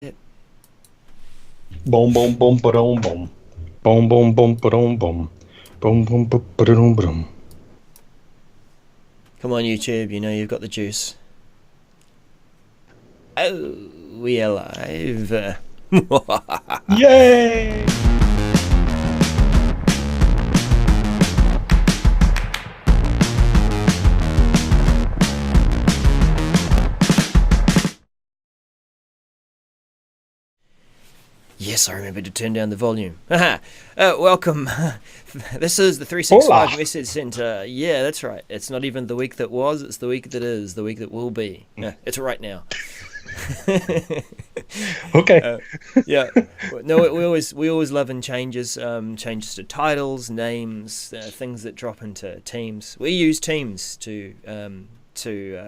It. Boom, boom, boom, ba-dum, boom. Boom, boom, boom, ba-dum, boom. Boom, boom, boom, ba-dum, ba-dum. Come on, YouTube, you know you've got the juice. Oh, we are live. Yay! Yes, I remember to turn down the volume. Welcome. This is the Hola! 365 Message Center. Yeah, that's right. It's not even the week that was, it's the week that is, the week that will be. It's right now. Okay. Yeah. No, we always love in changes, changes to titles, names, things that drop into teams. We use teams to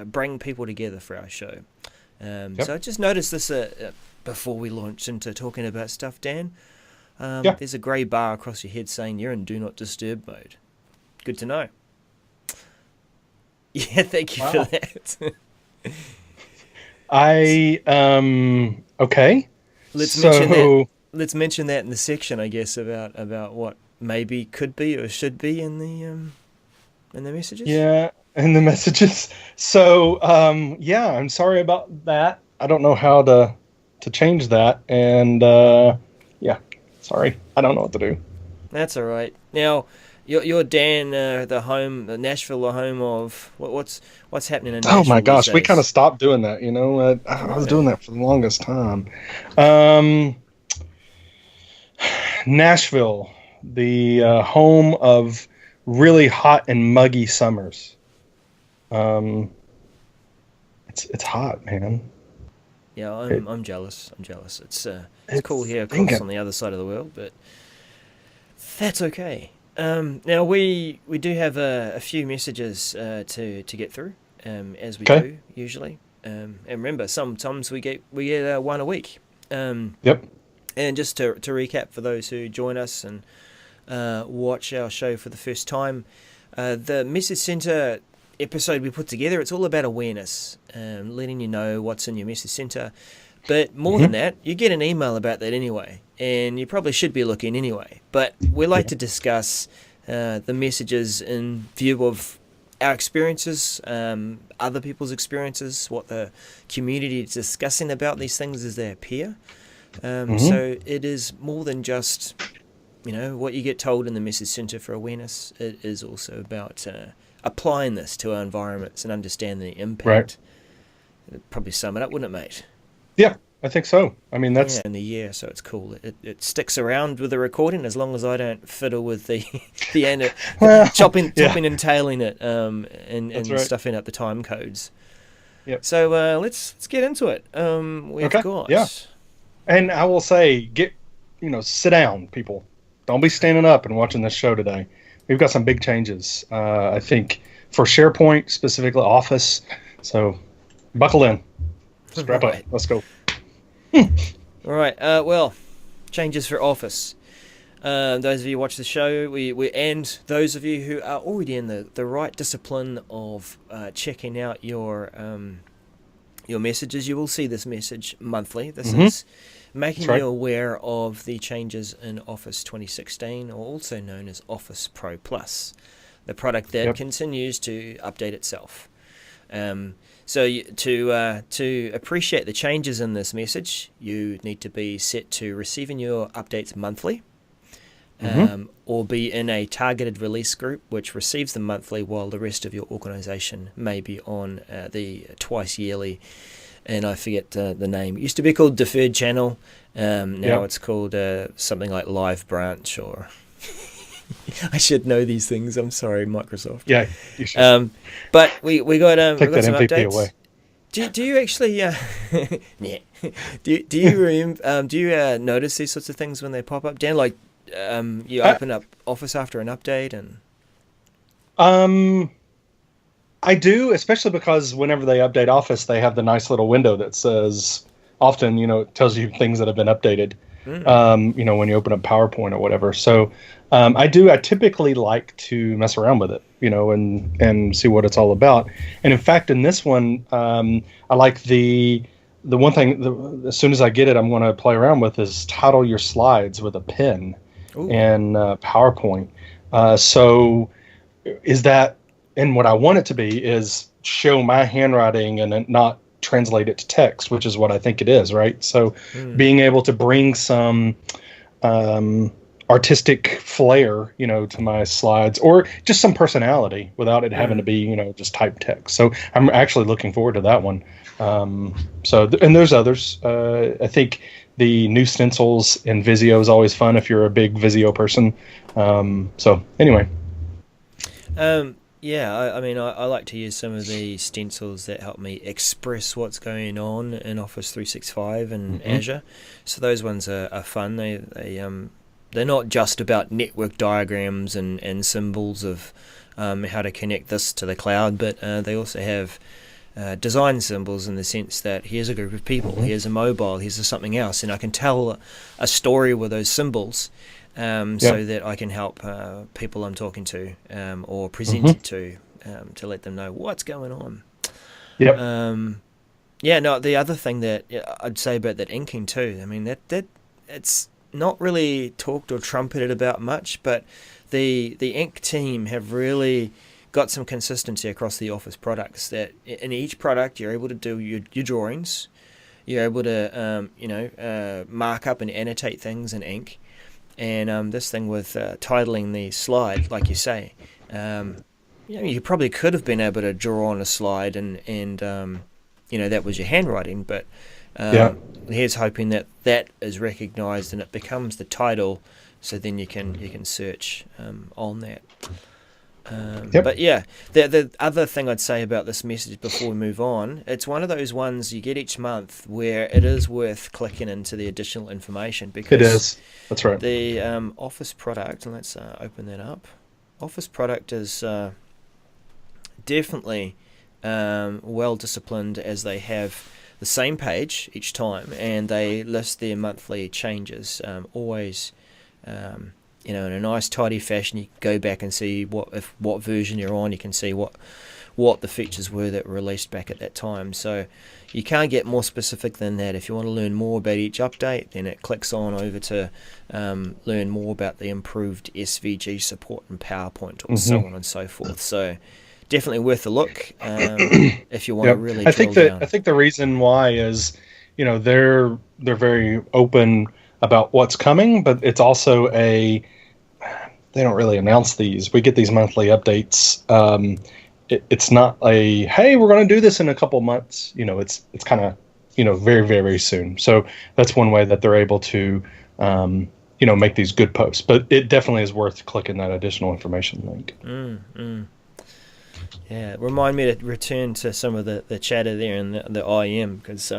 bring people together for our show. Yep. So I just noticed this before we launched into talking about stuff, Dan. Yeah. There's a grey bar across your head saying you're in Do Not Disturb mode. Good to know. Yeah, thank you Wow. for that. Okay. Let's mention that. So, Let's mention that in the section, I guess, about what maybe could be or should be in the messages. yeah, and the messages. So, yeah, I'm sorry about that. I don't know how to change that, and yeah, sorry. I don't know what to do. That's all right. Now, you're Dan, the Nashville, the home of what's happening in Oh my Nashville these gosh, we kind of days. stopped doing that, you know. I was Right. doing that for the longest time. Um, Nashville, the home of really hot and muggy summers. Um, it's hot, man. Yeah, It, I'm jealous. I'm jealous. It's cool it's here across thinking. on the other side of the world, but that's okay. Now we do have a few messages to get through, as we Okay. do usually. And remember, sometimes we get one a week. Um, Yep. and just to recap for those who join us and watch our show for the first time, the Message Center episode we put together, it's all about awareness, letting you know what's in your Message Center. But more than Hmm. that, you get an email about that anyway, and you probably should be looking anyway. But we like Yeah. to discuss the messages in view of our experiences, other people's experiences, what the community is discussing about these things as they appear. Hmm. So it is more than just, what you get told in the Message Center for Awareness. It is also about applying this to our environments and understanding the Right. impact. It'd probably sum it up, wouldn't it, mate? Yeah, I think so. I mean, Yeah, that's in the year, so it's cool. It sticks around with the recording as long as I don't fiddle with the the end, well, chopping yeah, chopping and tailing it, that's and right. stuffing up the time codes. Yep. So let's get into it. We've Okay. Yeah. got. And I will say, sit down, people. Don't be standing up and watching this show today. We've got some big changes. I think for SharePoint, specifically Office. So buckle in, strap up. Right. Let's go. All right. Well, changes for Office. Those of you who watch the show, and those of you who are already in the right discipline of checking out your messages, you will see this message monthly. This Hmm. is That's making right. you aware of the changes in Office 2016, or also known as Office Pro Plus, the product that Yep. continues to update itself. To appreciate the changes in this message, you need to be set to receiving your updates monthly, Hmm. or be in a targeted release group which receives them monthly, while the rest of your organisation may be on the twice yearly. And I forget the name. It used to be called Deferred Channel. Now Yep. it's called something like Live Branch, or I should know these things. I'm sorry, Microsoft. Yeah, you should But we take got that some MVP updates. away. Do you actually yeah, do you do you notice these sorts of things when they pop up, Dan? Like you I, open up Office after an update, and um, I do, especially because whenever they update Office, they have the nice little window that says, often, it tells you things that have been updated. mm, When you open up PowerPoint or whatever. So I do. I typically like to mess around with it, and see what it's all about. And in fact, in this one, I like the the one thing, as soon as I get it, I'm going to play around with is title your slides with a pen Ooh. in PowerPoint. So is that, and what I want it to be is show my handwriting and then not translate it to text, which is what I think it is, right? So being able to bring some artistic flair, to my slides, or just some personality without it having to be, just type text. So I'm actually looking forward to that one. And there's others. I think the new stencils in Visio is always fun if you're a big Visio person. So anyway. Yeah, I mean, I like to use some of the stencils that help me express what's going on in Office 365 and Azure. So those ones are fun. They're not just about network diagrams and symbols of how to connect this to the cloud, but they also have design symbols in the sense that here's a group of people, here's a mobile, here's something else, and I can tell a story with those symbols. So that I can help people I'm talking to or present it to let them know what's going on. Yep. The other thing that I'd say about that inking too, I mean, that it's not really talked or trumpeted about much, but the ink team have really got some consistency across the Office products, that in each product you're able to do your drawings, you're able to mark up and annotate things in ink. And this thing with titling the slide, like you say, you probably could have been able to draw on a slide and that was your handwriting. But here's hoping that is recognised and it becomes the title, so then you can search on that. But yeah, the other thing I'd say about this message before we move on, it's one of those ones you get each month where it is worth clicking into the additional information, because it is. That's right. The Office product, and let's open that up. Office product is definitely well disciplined, as they have the same page each time and they list their monthly changes, always in a nice tidy fashion. You can go back and see what version you're on. You can see what the features were that were released back at that time. So you can't get more specific than that. If you want to learn more about each update, then it clicks on over to learn more about the improved SVG support and PowerPoint, or so on and so forth. So definitely worth a look if you want to really drill down. I think the reason why is, they're very open about what's coming, but it's also they don't really announce these. We get these monthly updates. It's not a, hey, we're going to do this in a couple months. It's kind of, very, very, very soon. So that's one way that they're able to, make these good posts. But it definitely is worth clicking that additional information link. Yeah, remind me to return to some of the chatter there and the IM, because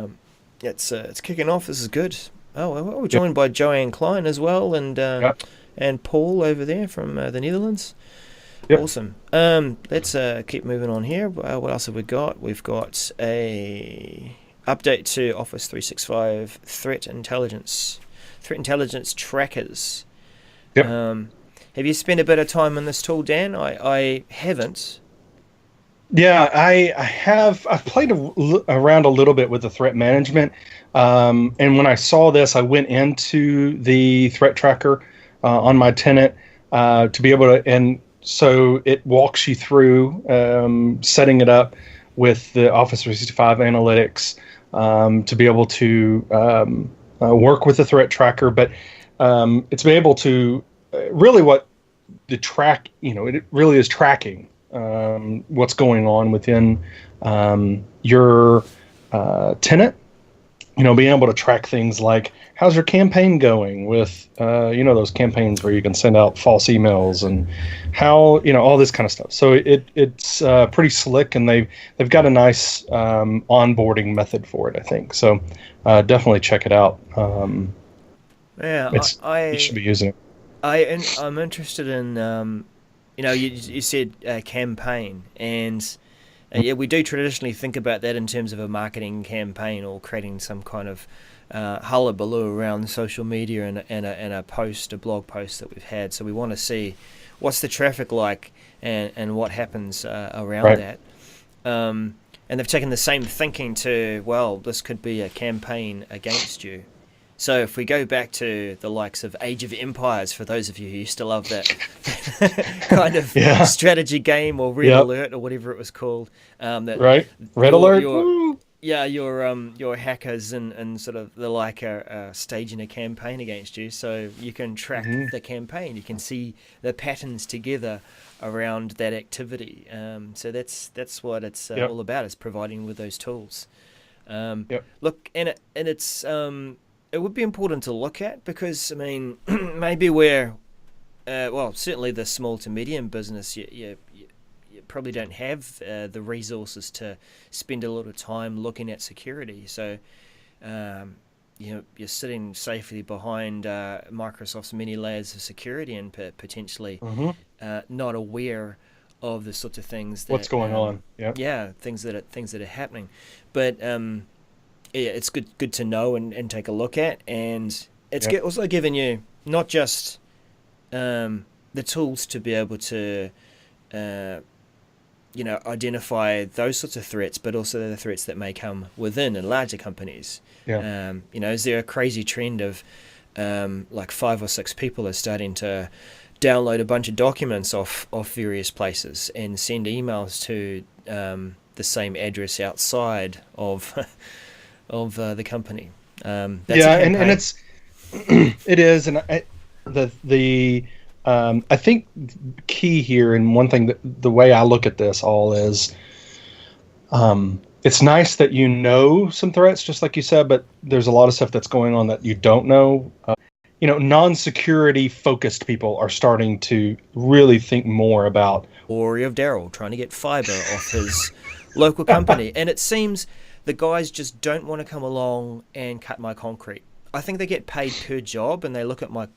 it's kicking off. This is good. Oh, well, we're joined by Joanne Klein as well, and Paul over there from the Netherlands. Yep. Awesome. Let's keep moving on here. What else have we got? We've got a update to Office 365 threat intelligence trackers. Yep. Have you spent a bit of time on this tool, Dan? I haven't. Yeah, I have. I've played around a little bit with the threat management, and when I saw this, I went into the threat tracker on my tenant to be able to, and so it walks you through setting it up with the Office 365 analytics to be able to work with the threat tracker, but it's be able to really what the track, it really is tracking what's going on within your tenant. Being able to track things like, how's your campaign going with, those campaigns where you can send out false emails, and how, all this kind of stuff. So it's pretty slick, and they've got a nice onboarding method for it, I think. So definitely check it out. You should be using it. I'm interested in, you said campaign, and we do traditionally think about that in terms of a marketing campaign or creating some kind of hullabaloo around social media and a blog post that we've had. So we want to see what's the traffic like and what happens around that. And and they've taken the same thinking to, well, this could be a campaign against you. So if we go back to the likes of Age of Empires, for those of you who used to love that kind of strategy game, or Red Alert, or whatever it was called, Red Alert. Your hackers and sort of the like are staging a campaign against you, so you can track the campaign. You can see the patterns together around that activity. So that's what it's all about, is providing with those tools. Look, and it's it would be important to look at, because I mean, maybe we're certainly the small to medium business, you probably don't have the resources to spend a lot of time looking at security. So you're sitting safely behind Microsoft's many layers of security, and potentially not aware of the sorts of things that what's going on. Things that are happening. But it's good to know and take a look at, and it's also giving you not just the tools to be able to identify those sorts of threats, but also the threats that may come within in larger companies. Is there a crazy trend of like 5 or 6 people are starting to download a bunch of documents off various places and send emails to the same address outside of the company. And it's it is, and I think key here, and one thing that the way I look at this all is, it's nice that you know some threats, just like you said, but there's a lot of stuff that's going on that you don't know. Non-security focused people are starting to really think more about. Story of Daryl trying to get fiber off his local company, and it seems the guys just don't want to come along and cut my concrete. I think they get paid per job, and they look at my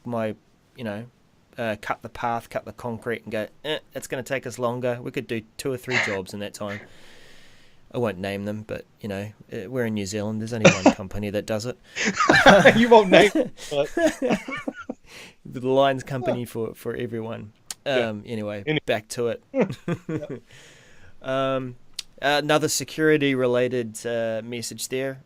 cut the path, cut the concrete, and go, it's going to take us longer. We could do 2 or 3 jobs in that time. I won't name them, but we're in New Zealand. There's only one company that does it. You won't name it, but the Lions company for everyone. Anyway, back to it. Another security-related message there.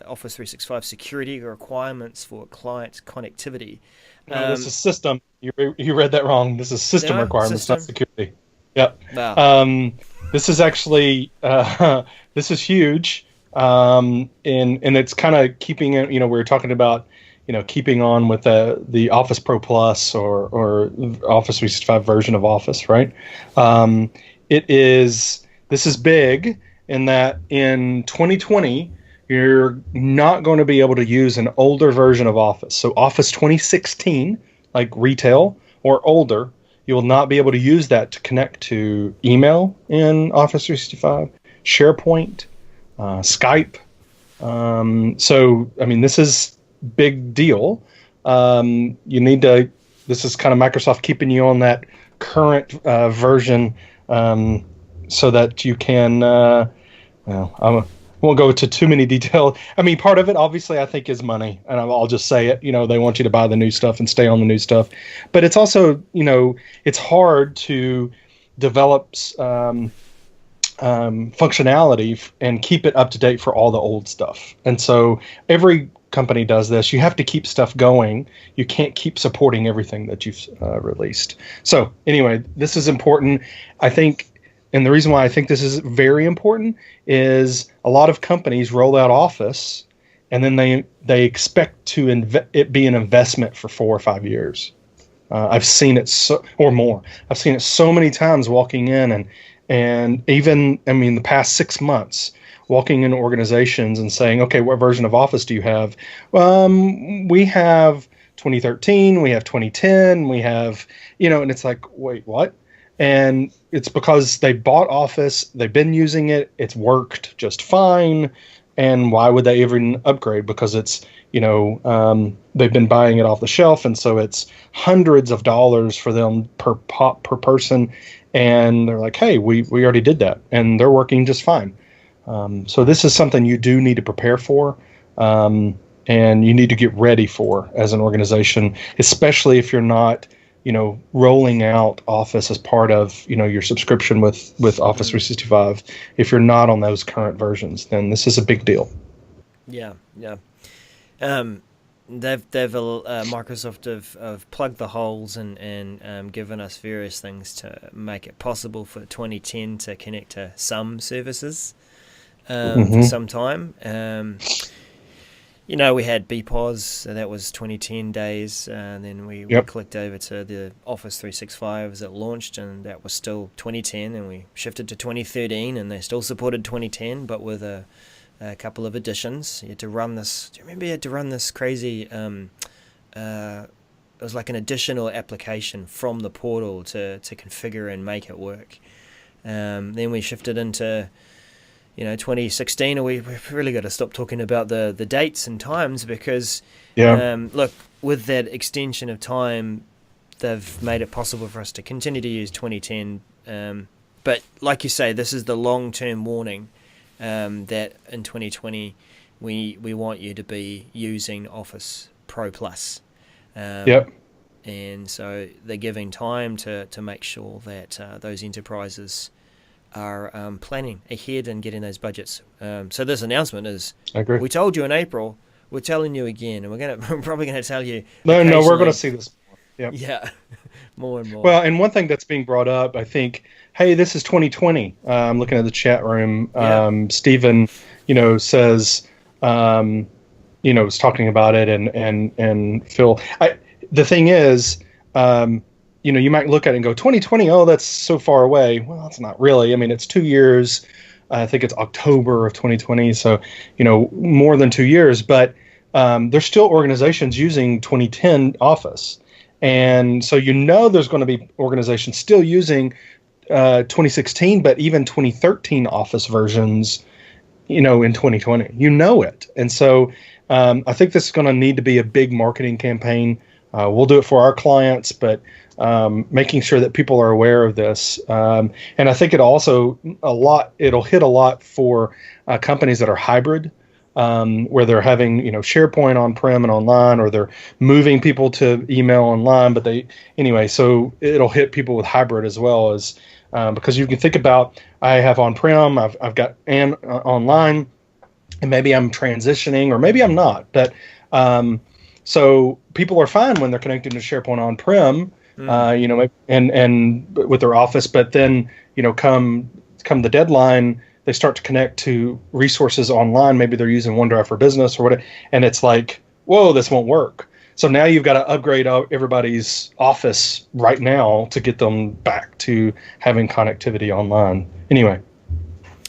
Office 365 security requirements for client connectivity. No, this is system. You read that wrong. This is system requirements, not security. Yep. Wow. This is actually this is huge, and it's kind of keeping it. We were talking about keeping on with the Office Pro Plus or Office 365 version of Office, right? This is big in that in 2020 you're not going to be able to use an older version of Office. So Office 2016, like retail or older, you will not be able to use that to connect to email in Office 365, SharePoint, Skype. This is big deal. This is kind of Microsoft keeping you on that current version, so that you can, I won't go into too many details. I mean, part of it, obviously, I think is money, and I'll just say it. They want you to buy the new stuff and stay on the new stuff. But it's also, it's hard to develop functionality and keep it up to date for all the old stuff. And so every company does this. You have to keep stuff going. You can't keep supporting everything that you've released. So anyway, this is important, I think. And the reason why I think this is very important is a lot of companies roll out Office, and then they expect it be an investment for 4 or 5 years. I've seen it or more. I've seen it so many times walking in, and even the past 6 months, walking in organizations and saying, okay, what version of Office do you have? We have 2013, we have 2010, we have and it's like, wait, what? And it's because they bought Office, they've been using it, it's worked just fine, and why would they even upgrade? Because it's, they've been buying it off the shelf, and so it's hundreds of dollars for them per person, and they're like, hey, we already did that, and they're working just fine. So this is something you do need to prepare for, and you need to get ready for as an organization, especially if you're not rolling out Office as part of, your subscription with Office 365. If you're not on those current versions, then this is a big deal. Yeah, yeah. Microsoft have plugged the holes and given us various things to make it possible for 2010 to connect to some services for some time. We had BPOS, so that was 2010 days, and then we clicked over to the Office 365 as it launched, and that was still 2010, and we shifted to 2013, and they still supported 2010, but with a couple of additions. You had to run this. Do you remember you had to run this crazy? It was like an additional application from the portal to configure and make it work. Then we shifted into 2016, and we've really got to stop talking about the dates and times because look, with that extension of time, they've made it possible for us to continue to use 2010. But like you say, this is the long-term warning. That in 2020 we want you to be using Office Pro Plus. And so they're giving time to make sure that those enterprises are planning ahead and getting those budgets. So this announcement is, I agree. We told you in April, we're telling you again, and we're probably going to tell you. No, we're going to see this. Yeah, more and more. Well, and one thing that's being brought up, I think, hey, this is 2020. I'm looking at the chat room. Stephen, says, was talking about it, and Phil. The thing is, you might look at it and go, 2020. Oh, that's so far away. Well, it's not really. I mean, it's 2 years. I think it's October of 2020. So, more than 2 years. But there's still organizations using 2010 Office. And so there's going to be organizations still using 2016, but even 2013 Office versions, in 2020. It. And so I think this is going to need to be a big marketing campaign. We'll do it for our clients, but making sure that people are aware of this. And I think it'll hit a lot for companies that are hybrid. Where they're having, SharePoint on-prem and online, or they're moving people to email online, so it'll hit people with hybrid as well as, because you can think about, I have on-prem, I've got online, and maybe I'm transitioning, or maybe I'm not, but, so people are fine when they're connected to SharePoint on-prem, and with their Office, but then, come the deadline, they start to connect to resources online. Maybe they're using OneDrive for Business or whatever, and it's like, whoa, this won't work. So now you've got to upgrade everybody's Office right now to get them back to having connectivity online. Anyway,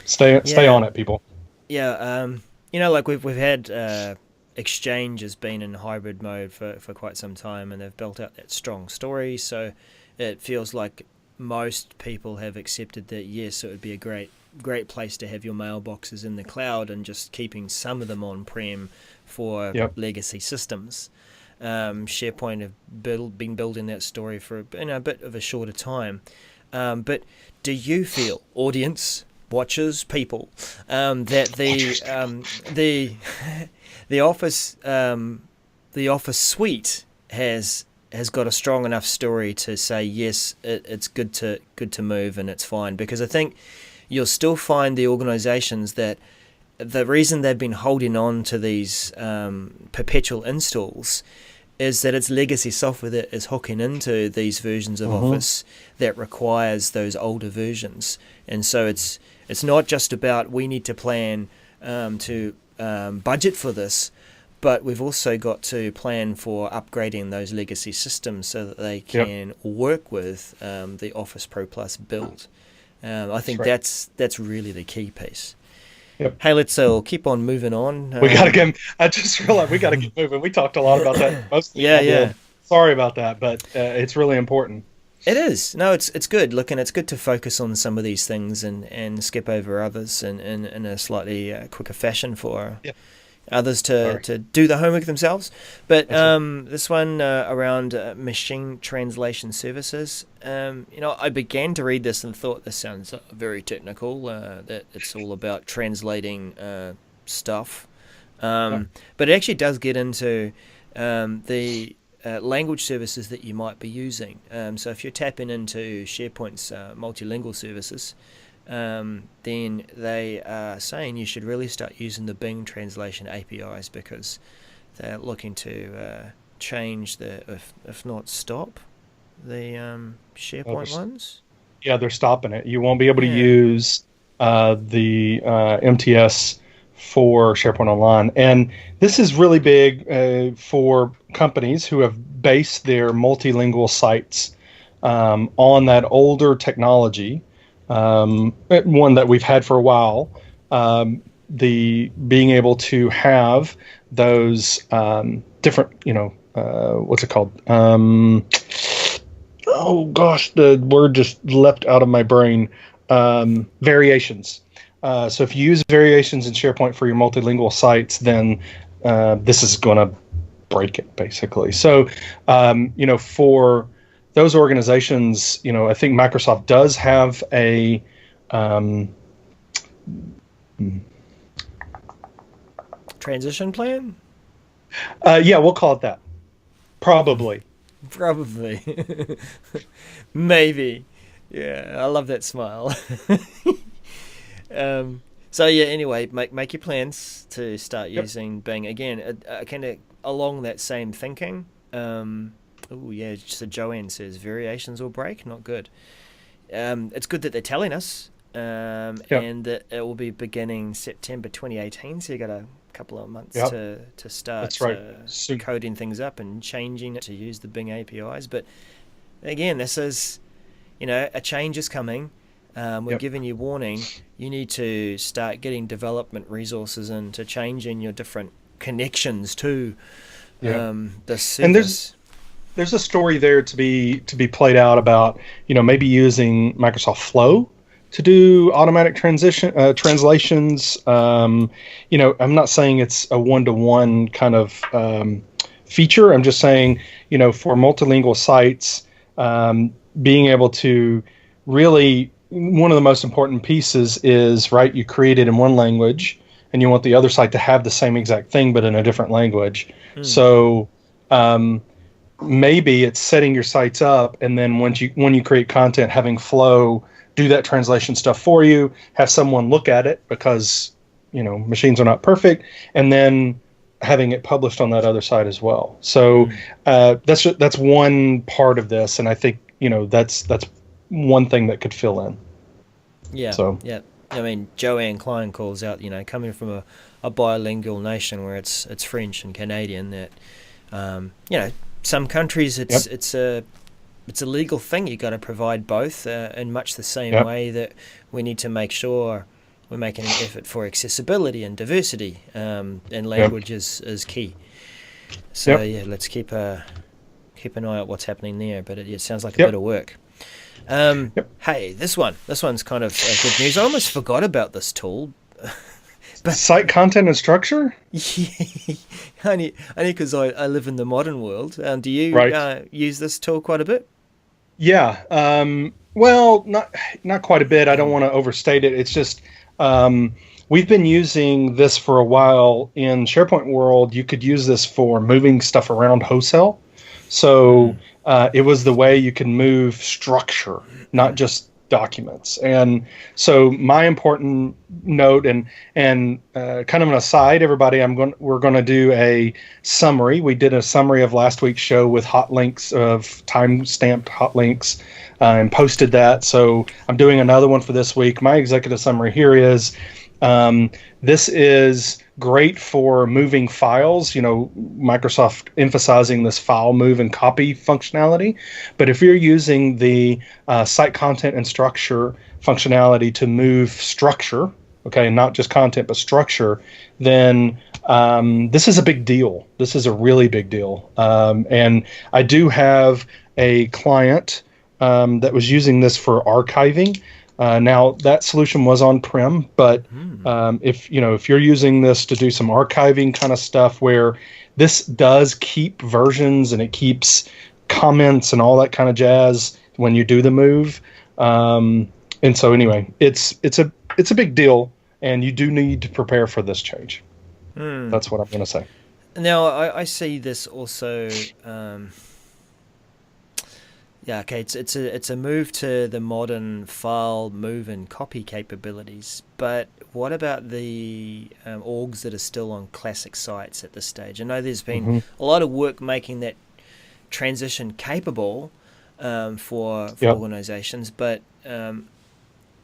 stay on it, people. Yeah, like we've had Exchange has been in hybrid mode for quite some time, and they've built out that strong story. So it feels like most people have accepted that, yes, it would be a great place to have your mailboxes in the cloud and just keeping some of them on-prem for legacy systems. SharePoint have been building that story for a bit of a shorter time. But do you feel, audience, watchers, people, that the Office suite has got a strong enough story to say, yes, it's good to move and it's fine? Because I think you'll still find the organizations that the reason they've been holding on to these perpetual installs is that it's legacy software that is hooking into these versions of Office that requires those older versions. And so it's not just about we need to plan to budget for this, but we've also got to plan for upgrading those legacy systems so that they can work with the Office Pro Plus build. I think that's really the key piece. Yep. Hey, let's keep on moving on. We gotta get. I just realized we gotta get moving. We talked a lot about that. Yeah. Sorry about that, but it's really important. It is. No, it's good. Look, and it's good to focus on some of these things and skip over others in a slightly quicker fashion for others to do the homework themselves. But this one around machine translation services, I began to read this and thought this sounds very technical, that it's all about translating stuff. But it actually does get into the language services that you might be using. So if you're tapping into SharePoint's multilingual services, then they are saying you should really start using the Bing translation APIs, because they're looking to change if not stop the SharePoint ones. Yeah, they're stopping it. You won't be able to use the MTS for SharePoint Online. And this is really big for companies who have based their multilingual sites on that older technology, one that we've had for a while, the being able to have those different, what's it called? Oh gosh, the word just leapt out of my brain. Variations. So if you use variations in SharePoint for your multilingual sites, then this is going to break it, basically. So, for those organizations, I think Microsoft does have a transition plan? Yeah, we'll call it that. Probably. Maybe. Yeah, I love that smile. So yeah, anyway, make your plans to start using Bing again. Kind of along that same thinking. Oh yeah, so Joanne says variations will break. Not good. It's good that they're telling us, and that it will be beginning September 2018. So you got a couple of months to start coding things up and changing it to use the Bing APIs. But again, this is, a change is coming. We're giving you warning. You need to start getting development resources into changing your different connections to the service. And there's a story there to be played out about maybe using Microsoft Flow to do automatic translations. I'm not saying it's a one-to-one kind of feature. I'm just saying for multilingual sites, being able to really, one of the most important pieces is, you create it in one language and you want the other site to have the same exact thing but in a different language. So maybe it's setting your sites up, and then when you create content, having Flow do that translation stuff for you, have someone look at it, because machines are not perfect, and then having it published on that other side as well. So that's one part of this, and I think that's one thing that could fill in. Yeah. So yeah, I mean, Joanne Klein calls out, coming from a bilingual nation where it's French and Canadian, that some countries it's a legal thing. You got to provide both, in much the same way that we need to make sure we're making an effort for accessibility and diversity, and language is key. So let's keep an eye on what's happening there. But it sounds like a bit of work. Hey, this one's kind of good news. I almost forgot about this tool. But site content and structure? Yeah, only because I live in the modern world. Do you use this tool quite a bit? Yeah. Well, not quite a bit. I don't want to overstate it. It's just we've been using this for a while in SharePoint world. You could use this for moving stuff around wholesale. So it was the way you can move structure, not just documents. And so my important note, and kind of an aside, everybody, we're going to do a summary. We did a summary of last week's show with hot links, of time-stamped hot links, and posted that. So I'm doing another one for this week. My executive summary here is, this is great for moving files, Microsoft emphasizing this file move and copy functionality. But if you're using the site content and structure functionality to move structure, not just content, but structure, then this is a big deal. This is a really big deal. And I do have a client that was using this for archiving. Now that solution was on-prem, but if you're using this to do some archiving kind of stuff, where this does keep versions and it keeps comments and all that kind of jazz when you do the move, and so anyway, it's a big deal, and you do need to prepare for this change. That's what I'm going to say. Now I see this also. Yeah, okay. It's a move to the modern file move and copy capabilities. But what about the orgs that are still on classic sites at this stage? I know there's been Hmm. a lot of work making that transition capable for Yep. organizations, but some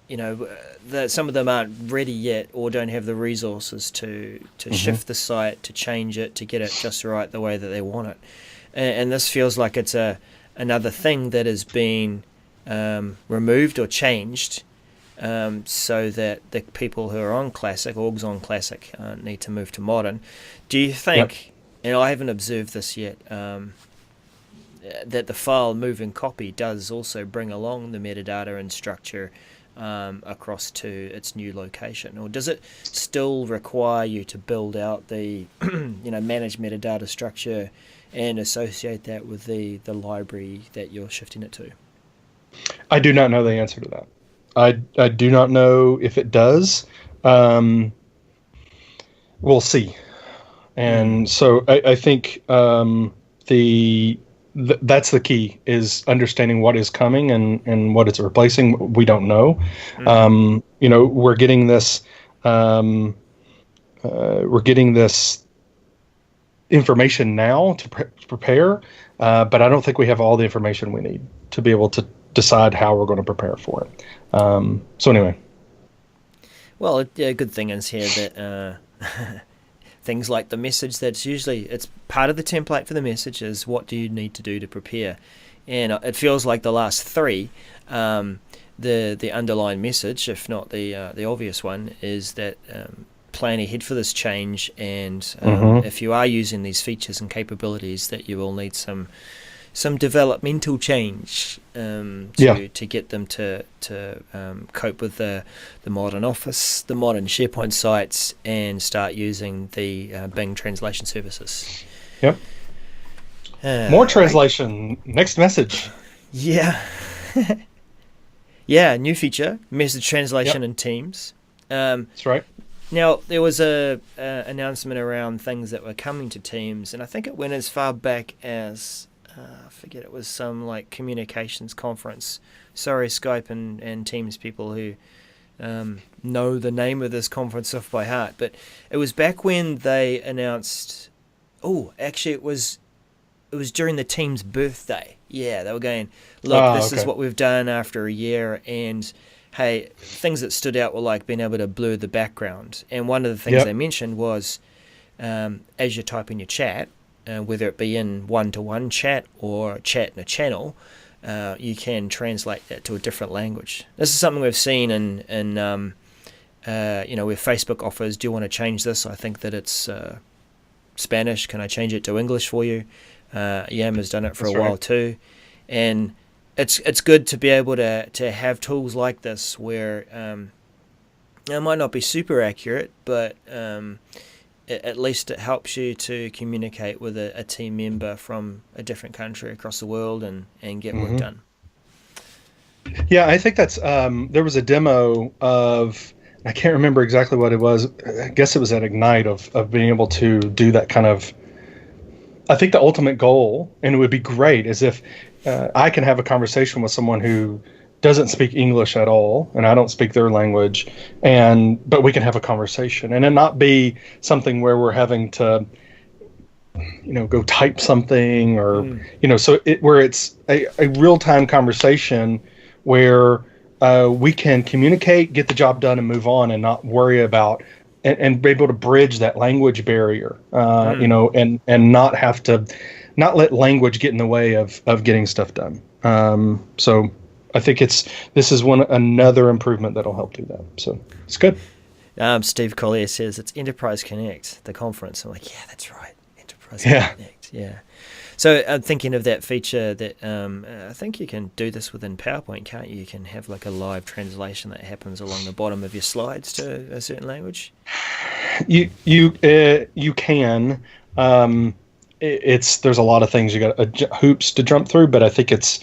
of them aren't ready yet or don't have the resources to Hmm. shift the site, to change it, to get it just right the way that they want it. And this feels like it's another thing that has been removed or changed, so that the people who are on classic, orgs on classic, need to move to modern. Do you think, and I haven't observed this yet, that the file move and copy does also bring along the metadata and structure across to its new location, or does it still require you to build out the manage metadata structure and associate that with the library that you're shifting it to? I do not know the answer to that. I do not know if it does. Um, we'll see. Mm. And so I think that's the key, is understanding what is coming and what it's replacing. We don't know. Mm. We're getting this. We're getting this information now to prepare, but I don't think we have all the information we need to be able to decide how we're going to prepare for it. So anyway, Well, a good thing is here that things like the message, it's part of the template for the message is what do you need to do to prepare, and it feels like the last three, the underlying message, if not the obvious one, is that plan ahead for this change, and if you are using these features and capabilities, that you will need some developmental change to get them to cope with the modern Office, the modern SharePoint sites, and start using the Bing translation services. Yep. More translation. Next message. Yeah. Yeah, new feature, message translation in Teams. That's right. Now, there was a announcement around things that were coming to Teams, and I think it went as far back as I forget, it was some like communications conference. Sorry, Skype and Teams people who know the name of this conference off by heart, but it was back when they announced. Oh, actually, it was during the Teams birthday. Yeah, they were going, look, this is what we've done after a year, and hey, things that stood out were like being able to blur the background. And one of the things they mentioned was, as you're typing your chat, whether it be in one-to-one chat or chat in a channel, you can translate that to a different language. This is something we've seen in where Facebook offers, do you want to change this? I think that it's Spanish. Can I change it to English for you? Yam has done it for a while too. And it's good to be able to have tools like this where it might not be super accurate, but at least it helps you to communicate with a team member from a different country across the world and get work done. Yeah, I think that's there was a demo of, I can't remember exactly what it was. I guess it was at Ignite of being able to do that kind of. I think the ultimate goal, and it would be great, is if I can have a conversation with someone who doesn't speak English at all, and I don't speak their language, but we can have a conversation, and it not be something where we're having to, go type something or, where it's a real-time conversation where we can communicate, get the job done, and move on, and not worry about and be able to bridge that language barrier, and not have to, not let language get in the way of getting stuff done. So I think this is another improvement that'll help do that. So it's good. Steve Collier says it's Enterprise Connect, the conference. I'm like, yeah, that's right, Enterprise Connect. Yeah. So I'm thinking of that feature that I think you can do this within PowerPoint, can't you? You can have like a live translation that happens along the bottom of your slides to a certain language. You can. There's a lot of things you got hoops to jump through, but I think it's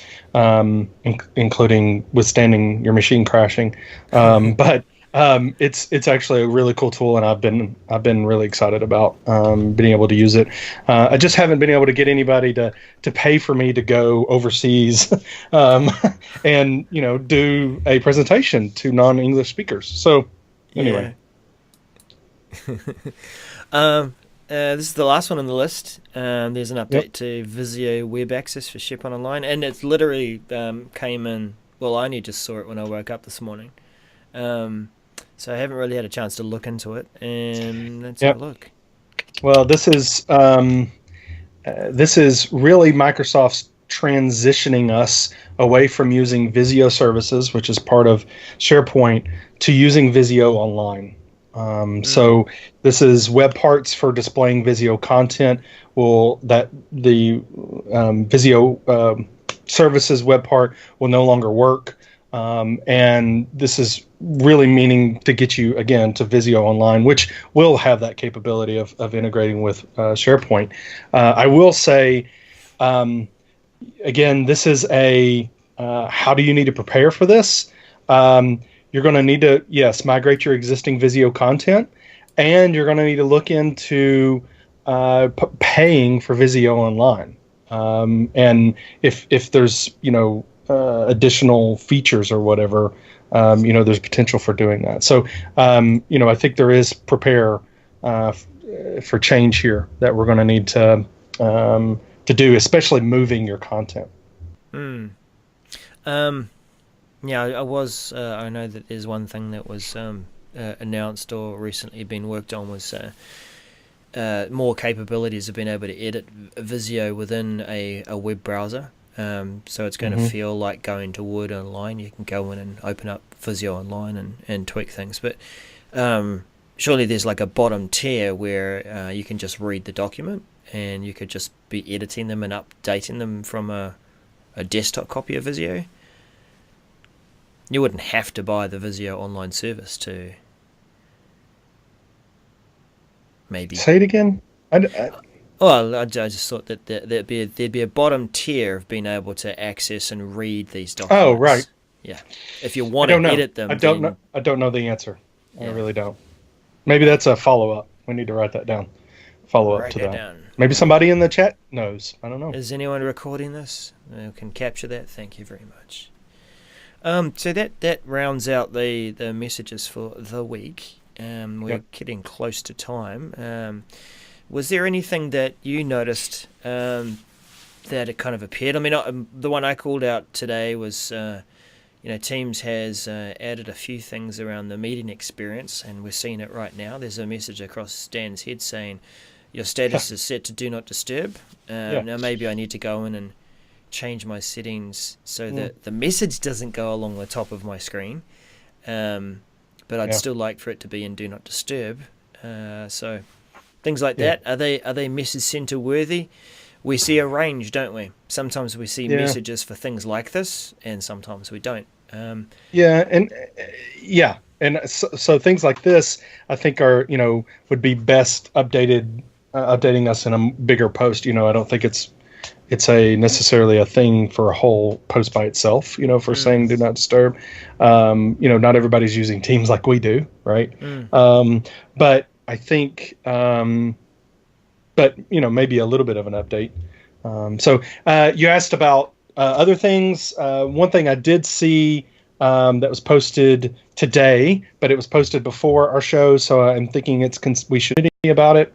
including withstanding your machine crashing. But It's actually a really cool tool, and I've been really excited about being able to use it. I just haven't been able to get anybody to pay for me to go overseas, um, and do a presentation to non-English speakers. So anyway, Yeah. Um, this is the last one on the list. There's an yep. update to Visio Web Access for SharePoint Online, and it's literally came in. Well, I only just saw it when I woke up this morning, um, so I haven't really had a chance to look into it. And let's have a Yep. look. Well, this is really Microsoft's transitioning us away from using Visio services, which is part of SharePoint, to using Visio Online. Mm, So this is web parts for displaying Visio content. Will that the Visio services web part will no longer work, and this is really meaning to get you again to Visio Online, which will have that capability of integrating with SharePoint. I will say, um, again, this is a how do you need to prepare for this? Um, you're going to need to, yes, migrate your existing Visio content, and you're going to need to look into paying for Visio Online. And if there's additional features or whatever, there's potential for doing that. So I think there is prepare for change here that we're going to need to do, especially moving your content. mm. Um, yeah, I was. I know that there's one thing that was announced or recently been worked on was more capabilities of being able to edit Visio within a web browser. So it's going to Hmm. feel like going to Word Online. You can go in and open up Visio Online and tweak things. But surely there's like a bottom tier where you can just read the document and you could just be editing them and updating them from a desktop copy of Visio. You wouldn't have to buy the Visio Online service to maybe. Say it again. I, Well, I just thought that there'd be a bottom tier of being able to access and read these oh, right. documents. Yeah, if you I want don't to know. edit I them, don't know. then I don't know the answer. I yeah, really don't. Maybe that's a follow up. We need to write that down. Follow up write to that that. down. Maybe somebody in the chat knows. I don't know. Is anyone recording this? Can capture that. Thank you very much. So that rounds out the messages for the week. We're Yep. getting close to time. Was there anything that you noticed that it kind of appeared? I mean, the one I called out today was, Teams has added a few things around the meeting experience, and we're seeing it right now. There's a message across Dan's head saying, your status is set to do not disturb. Yeah. Now maybe I need to go in and change my settings so Mm. that the message doesn't go along the top of my screen. But I'd Yeah. still like for it to be in do not disturb. So things like Yeah. that, are they message center worthy? We see a range, don't we? Sometimes we see Yeah. messages for things like this, and sometimes we don't. Yeah. And yeah. And so things like this, I think are would be best updating us in a bigger post. I don't think it's a necessarily a thing for a whole post by itself, for Mm, saying do not disturb. Not everybody's using Teams like we do, right? mm, But I think, but maybe a little bit of an update. So you asked about other things. One thing I did see that was posted today, but it was posted before our show, so I'm thinking we should be about it,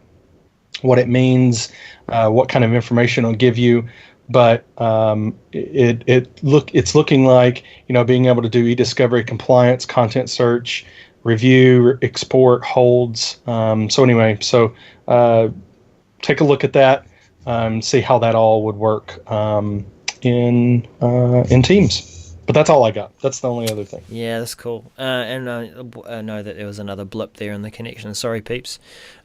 what it means, what kind of information it'll give you. But it's looking like being able to do e-discovery, compliance, content search, review, export, holds. So anyway, take a look at that, see how that all would work in Teams. But that's all I got. That's the only other thing. yeah, that's cool. And I know that there was another blip there in the connection. Sorry, peeps.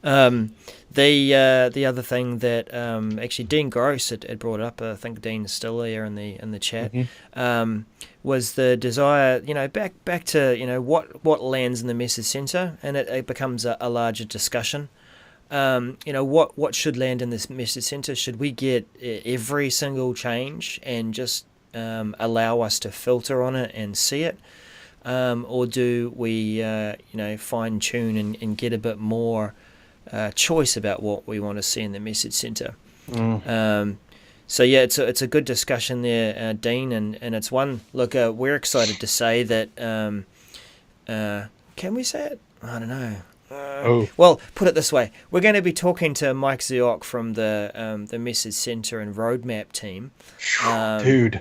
The other thing that actually Dean Gross had brought up, I think Dean's still there in the chat, Hmm. was the desire, back to what lands in the message center, and it becomes a larger discussion. What should land in this message center? Should we get every single change and just allow us to filter on it and see it? or do we fine tune and get a bit more choice about what we want to see in the message center? So yeah, it's a good discussion there, Dean, and it's one. Look, we're excited to say that. Can we say it? I don't know. Well, put it this way: we're going to be talking to Mike Zioch from the Message Center and Roadmap team. Dude,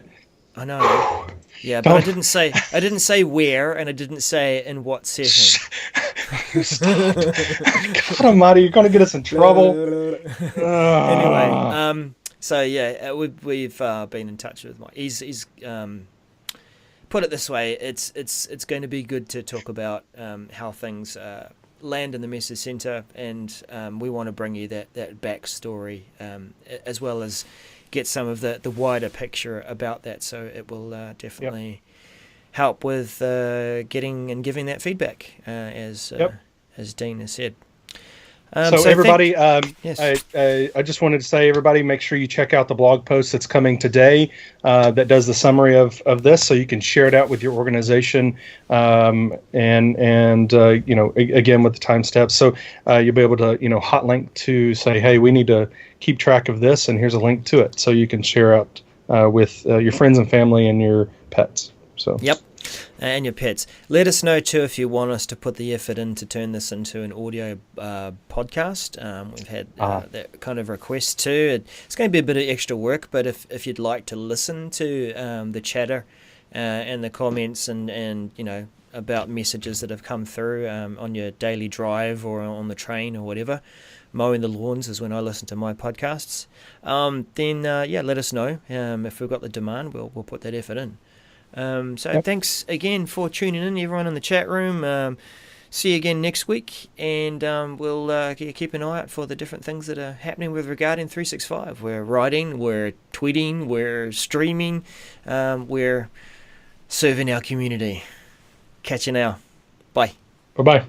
I know. Yeah, but I didn't say where, and I didn't say in what setting. God Almighty, you're going to get us in trouble. Anyway, so yeah, we've been in touch with Mike. He's put it this way: it's going to be good to talk about how things land in the Message Center, and we want to bring you that backstory as well as get some of the wider picture about that. So it will definitely help with getting and giving that feedback, as Dean has said. So everybody, yes. I just wanted to say, everybody, make sure you check out the blog post that's coming today that does the summary of this, so you can share it out with your organization, and again with the time steps. So you'll be able to hot link to say, hey, we need to keep track of this, and here's a link to it, so you can share out with your friends and family and your pets. So yep. And your pets. Let us know too if you want us to put the effort in to turn this into an audio podcast. We've had that kind of request too. It's going to be a bit of extra work, but if you'd like to listen to the chatter and the comments and about messages that have come through on your daily drive or on the train or whatever, mowing the lawns is when I listen to my podcasts. Then let us know. If we've got the demand, we'll put that effort in. Thanks again for tuning in, everyone in the chat room. See you again next week, and we'll keep an eye out for the different things that are happening with regarding 365. We're writing, we're tweeting, we're streaming, we're serving our community. Catch you now. Bye. Bye-bye.